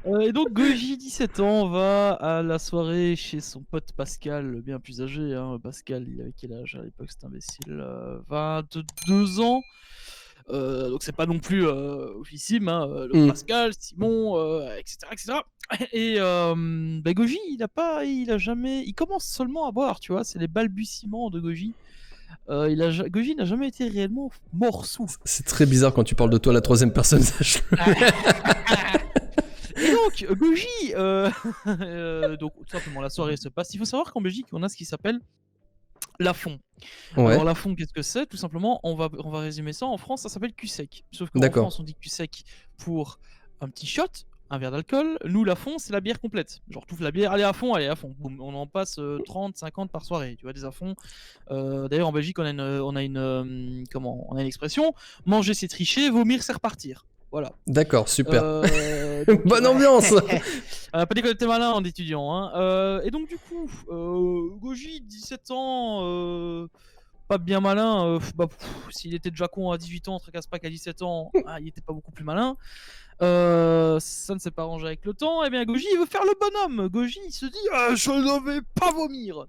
Et donc Goji, 17 ans, va à la soirée chez son pote Pascal, bien plus âgé, hein. Pascal, il avait quel âge à l'époque, cet imbécile? 22 ans. Donc c'est pas non plus officime, hein, donc Hmm. Pascal, Simon, etc., etc. Et bah, Goji, il commence seulement à boire, tu vois, c'est les balbutiements de Goji. Goji n'a jamais été réellement mort sous. C'est très bizarre quand tu parles de toi à la troisième personne, sache-le. Et donc, Goji, donc tout simplement la soirée se passe. Il faut savoir qu'en Belgique, on a ce qui s'appelle Lafond. Alors Ouais, Lafond, qu'est-ce que c'est? Tout simplement, on va résumer ça. En France, ça s'appelle cul-sec. Sauf qu'en d'accord. France, on dit cul-sec pour un petit shot, un verre d'alcool. Nous, Lafond, c'est la bière complète. Genre, tout la bière, allez à fond. Boum. On en passe 30, 50 par soirée. Tu vois, des à fond. D'ailleurs, en Belgique, on a une expression: manger, c'est tricher, vomir, c'est repartir. Voilà. D'accord, super. Donc, Bonne ambiance. pas déconner, t'es malin en étudiant, hein. Et donc, du coup, Goji, 17 ans, pas bien malin. S'il était déjà con à 18 ans, tracasse pas qu'à 17 ans, il était pas beaucoup plus malin. Ça ne s'est pas arrangé avec le temps. Et bien, Goji, il veut faire le bonhomme. Goji, il se dit: je ne vais pas vomir.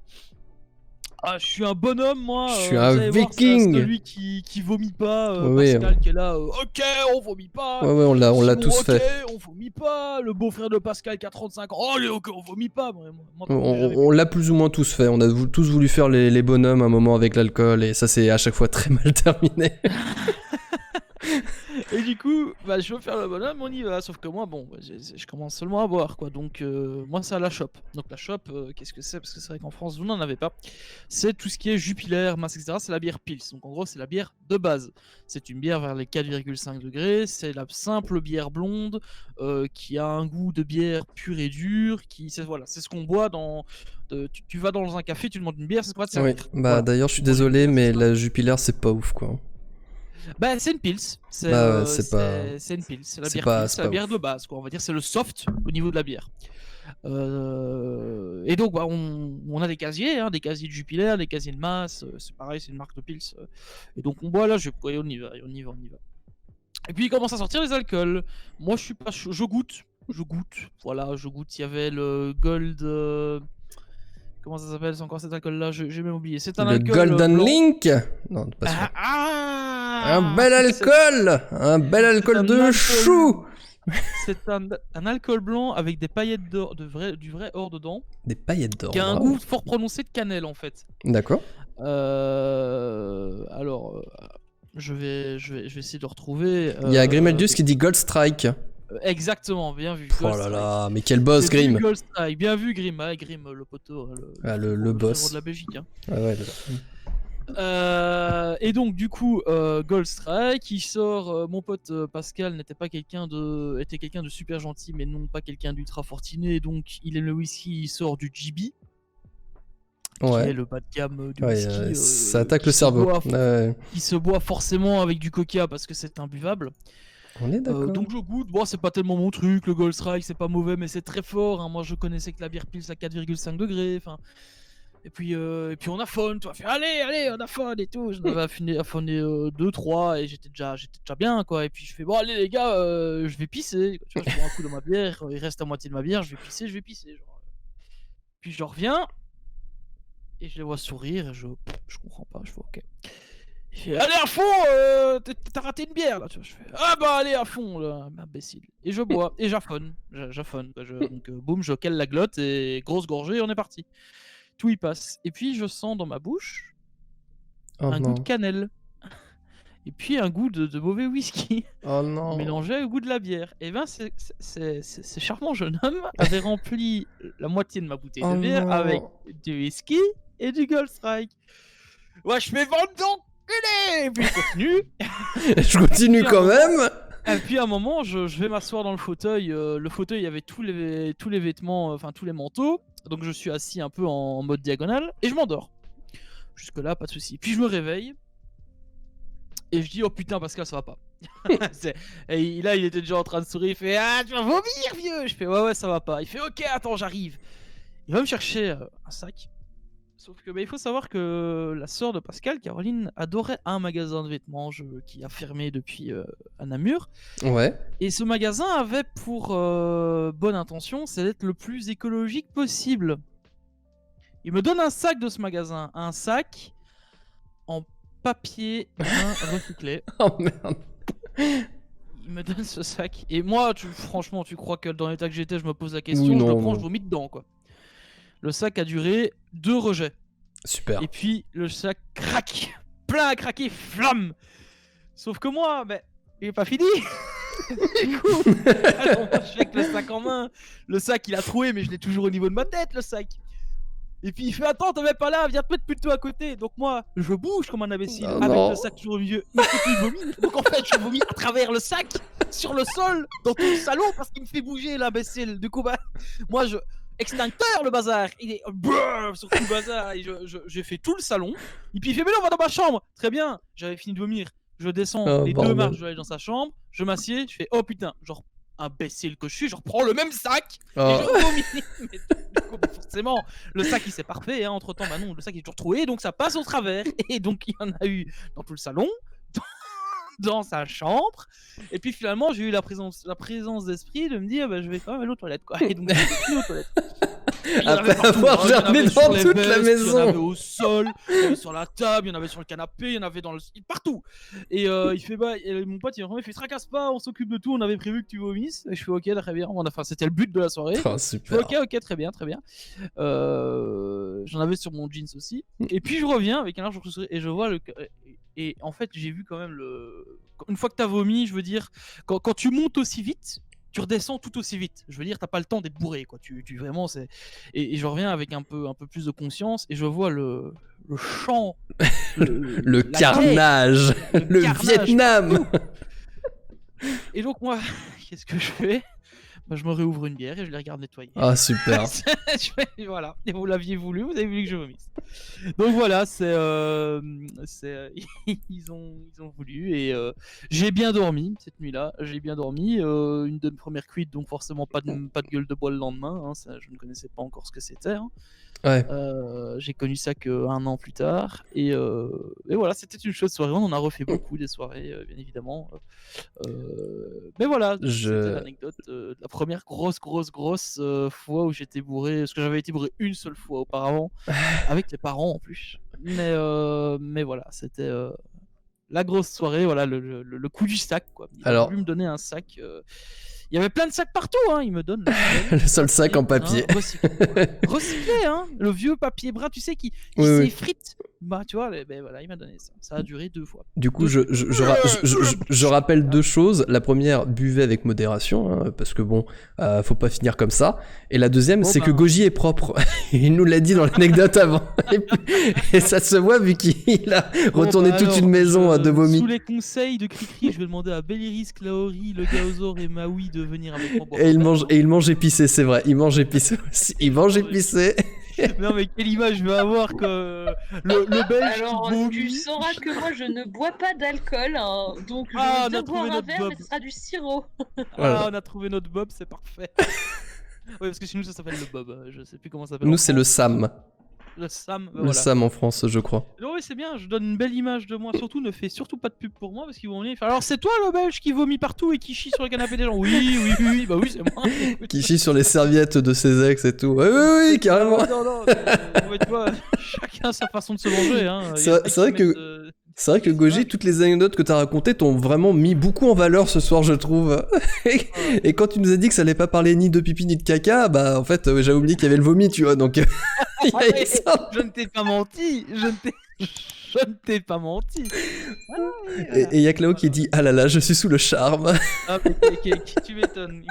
Je suis un bonhomme, Je moi. suis Vous un allez voir, c'est viking. celui qui vomit pas. Oui, Pascal qui est là. Ok, on vomit pas. ouais, on l'a Simon, tous ok, fait. on vomit pas. Le beau-frère de Pascal qui a 35 ans. Oh, allez, ok, on vomit pas. Moi, On, par contre, j'ai jamais on bu. l'a plus ou moins tous fait. On a tous voulu faire les bonhommes un moment avec l'alcool et ça c'est à chaque fois très mal terminé. Et du coup, je veux faire le bonhomme, on y va. Sauf que moi, bon, je commence seulement à boire, quoi. Donc, moi, c'est à la shop. Donc, la shop, qu'est-ce que c'est? Parce que c'est vrai qu'en France, vous n'en avez pas. C'est tout ce qui est Jupiler, Mass, etc. C'est la bière Pils. Donc, en gros, c'est la bière de base. C'est une bière vers les 4,5 degrés. C'est la simple bière blonde qui a un goût de bière pure et dure. Voilà, c'est ce qu'on boit dans. Tu vas dans un café, tu demandes une bière, c'est quoi te Oui, servir. bah Voilà. d'ailleurs je Tu suis demandes une désolé bière, c'est mais ça. la Jupiler c'est pas ouf quoi. Bah, c'est une pils. C'est Bah ouais, euh, c'est c'est une pils. C'est la bière pils. c'est C'est la pas bière de ouf. base, quoi. On va dire c'est le soft au niveau de la bière. Et donc, on a des casiers, hein, des casiers de Jupiler, des casiers de Mass. C'est pareil, c'est une marque de pils. Et donc, on boit là, et on y va, et on y va, on y va. Et puis, il commence à sortir les alcools. Moi, je suis pas chaud. Je goûte. Je goûte. Voilà, je goûte. Il y avait le Gold. Comment ça s'appelle? C'est encore cet alcool-là? J'ai même oublié. C'est un Le alcool Golden blanc. Link. Non, pas Ah, celui-là. ah Un bel C'est alcool un de alcool. chou. C'est un alcool blanc avec des paillettes d'or, du vrai or dedans, Des paillettes qui d'or, a un waouh. goût fort prononcé de cannelle en fait. D'accord. Alors, je vais essayer de retrouver. Il y a Grimaldius qui dit Gold Strike. Exactement, bien vu, Oh Gold là Strike. là, mais quel boss C'est du Grim. Gold Strike, bien vu Grim, Grim le poteau, Ah, le le frérot de boss. la Belgique, hein. Ah ouais, Et donc du coup, Gold Strike, il sort. Mon pote Pascal était quelqu'un de super gentil, mais non pas quelqu'un d'ultra fortuné. Donc il aime le whisky, il sort du GB, qui est ouais. le bas de gamme du Ouais, whisky, ça attaque le cerveau. Ouais. qui se boit forcément avec du coca parce que c'est imbuvable. On est d'accord. Donc je goûte. Bon, c'est pas tellement mon truc. Le Gold Strike, c'est pas mauvais, mais c'est très fort, hein. Moi, je connaissais que la bière Pils à 4,5 degrés. Enfin. Et puis on affonne, tu vois, fait allez, on affonne et tout. J'en avais affonné 2-3 et j'étais déjà bien, quoi. Et puis je fais bon, allez les gars, je vais pisser. Tu vois, je prends un coup dans ma bière, il reste la moitié de ma bière, je vais pisser. Genre. Puis je reviens et je les vois sourire et je comprends pas, je fais ok. Il fait allez à fond, t'as raté une bière là, tu vois. Je fais ah bah allez à fond, là, imbécile. Et je bois et j'affonne. Donc boum, je cale la glotte et grosse gorgée et on est parti. Tout y passe. Et puis je sens dans ma bouche Oh un goût de non. cannelle. Et puis un goût de mauvais whisky, Oh non. mélangé au goût de la bière. Et ben, ce charmant jeune homme avait rempli la moitié de ma bouteille Oh de bière avec non. du whisky et du Gold Strike. Ouais, je fais vendre d'enculé. Et puis je continue. Je Et continue puis quand même. et puis à un moment, je vais m'asseoir dans le fauteuil. Le fauteuil, il y avait tous les vêtements, enfin tous les manteaux. Donc je suis assis un peu en mode diagonale et je m'endors. Jusque là, pas de souci. Puis je me réveille et je dis oh putain Pascal, ça va pas. Et là, il était déjà en train de sourire. Il fait ah, tu vas vomir, vieux. Je fais ouais, ça va pas. Il fait ok, attends, j'arrive. Il va me chercher un sac. Sauf que il faut savoir que la sœur de Pascal, Caroline, adorait un magasin de vêtements qui a fermé depuis à Namur. Ouais. Et ce magasin avait pour bonne intention, c'est d'être le plus écologique possible. Il me donne un sac de ce magasin, un sac en papier brun recyclé. Oh merde. Il me donne ce sac. Et moi, franchement, tu crois que dans l'état que j'étais, je me pose la question, Oui, je le non, prends, non. je vomis dedans, quoi. Le sac a duré 2 rejets. Super. Et puis, le sac craque. Plein à craquer, flamme. Sauf que moi, il est pas fini. Du coup, alors, moi, je suis avec le sac en main. Le sac, il a troué, mais je l'ai toujours au niveau de ma tête, le sac. Et puis il fait attends, t'en es pas là, viens te mettre plutôt à côté. Donc moi, je bouge comme un imbécile Oh, avec non. le sac toujours au milieu. Il fait qu'il vomit. Donc en fait, je vomis à travers le sac, sur le sol, dans tout le salon, parce qu'il me fait bouger l'imbécile. Du coup, moi, extincteur le bazar. Il est brrr, sur tout le bazar. Et j'ai fait tout le salon. Et puis il fait mais non, on va dans ma chambre. Très bien, j'avais fini de vomir. Je descends Oh, les bordel. 2 marches, je vais aller dans sa chambre. Je m'assieds, je fais oh putain, genre imbécile que je suis, je reprends le même sac et Oh. je vomis. Mais du coup, forcément, le sac il s'est parfait, hein. Entre temps, non, le sac il est toujours troué, donc ça passe au travers. Et donc il y en a eu dans tout le salon, dans sa chambre. Et puis finalement, j'ai eu la présence d'esprit de me dire, je vais quand même aller aux toilettes, quoi. Et donc j'ai été aux toilettes. Il y en avait Après partout, avoir hein. Il y en germé avait dans sur les toute la vestes, il y en avait maison. au sol, il y en avait sur la table, il y en avait sur le canapé, il y en avait dans le partout. Et il fait et mon pote il fait tracasse pas, on s'occupe de tout, on avait prévu que tu vomisses. Et je fais ok, très bien. Enfin, c'était le but de la soirée. Oh, Je fais super. ok, très bien. J'en avais sur mon jeans aussi. Et puis je reviens avec un large sourire et je vois et en fait j'ai vu quand même une fois que t'as vomi, je veux dire, quand tu montes aussi vite, tu redescends tout aussi vite. Je veux dire, t'as pas le temps d'être bourré, quoi. Tu vraiment, c'est. Et je reviens avec un peu plus de conscience et je vois le champ, Le la carnage. guerre, Le carnage Vietnam. partout. Et donc moi, qu'est-ce que je fais? Je me réouvre une bière et je les regarde nettoyer. Ah, super. Voilà. Et vous l'aviez voulu, vous avez voulu que je vomisse. Donc voilà, ils ont voulu et j'ai bien dormi cette nuit-là. J'ai bien dormi. Une de mes premières cuites, donc forcément pas de gueule de bois le lendemain. Hein, ça, je ne connaissais pas encore ce que c'était. Hein. Ouais. J'ai connu ça qu'un an plus tard. Et voilà, c'était une chouette soirée. On en a refait beaucoup des soirées, bien évidemment. Mais voilà, c'était l'anecdote de la première grosse fois où j'étais bourré. Parce que j'avais été bourré une seule fois auparavant, avec les parents en plus. Mais voilà, c'était la grosse soirée. Voilà, le coup du sac, quoi. Il a voulu me donner un sac. Il y avait plein de sacs partout, hein. Il me donne le seul sac en papier. Recyclé, hein. Le vieux papier brun, tu sais, qui s'effrite. Tu vois, voilà, il m'a donné ça. Ça a duré 2 fois. Du coup, je rappelle 2 choses. La première, buvez avec modération, hein, parce que bon, faut pas finir comme ça. Et la deuxième, c'est que Goji est propre. Il nous l'a dit dans l'anecdote avant. Et ça se voit vu qu'il a retourné toute une maison de vomi. Sous les conseils de Cricri, je vais demander à Belliris, Klaori, le Gaozor et Maui de venir avec moi. Et il mange épicé, c'est vrai. Il mange épicé aussi. Il mange épicé. Non mais quelle image je vais avoir que le Belge. Alors tu sauras que moi je ne bois pas d'alcool, hein, donc je vais bien boire un verre, mais ce sera du sirop. Voilà. On a trouvé notre Bob, c'est parfait. Oui, parce que chez nous ça s'appelle le Bob, je sais plus comment ça s'appelle. Nous c'est le Sam. Le Sam. Le Sam en France, je crois. Non, oui, c'est bien, je donne une belle image de moi. Surtout, ne fais surtout pas de pub pour moi parce qu'ils vont venir faire. Alors, c'est toi le Belge qui vomit partout et qui chie sur le canapé des gens? Oui, bah oui, c'est moi. Qui chie sur les serviettes de ses ex et tout. Oui, carrément. Non, tu vois, chacun sa façon de se venger. Hein. C'est vrai que. C'est vrai que Goji, toutes les anecdotes que t'as racontées t'ont vraiment mis beaucoup en valeur ce soir, je trouve. Et quand tu nous as dit que ça allait pas parler ni de pipi ni de caca, bah en fait, j'avais oublié qu'il y avait le vomi, tu vois, donc... Je ne t'ai pas menti, je ne t'ai pas menti. Et y a Cléo qui dit « Ah là là, je suis sous le charme. » Ah, tu m'étonnes.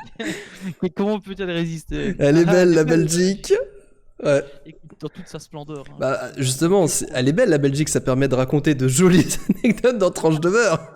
Comment peut-elle résister? Elle est belle, la Belgique. Ouais. Dans toute sa splendeur. Hein. Bah justement, elle est belle la Belgique, ça permet de raconter de jolies anecdotes dans Tranche de beurre.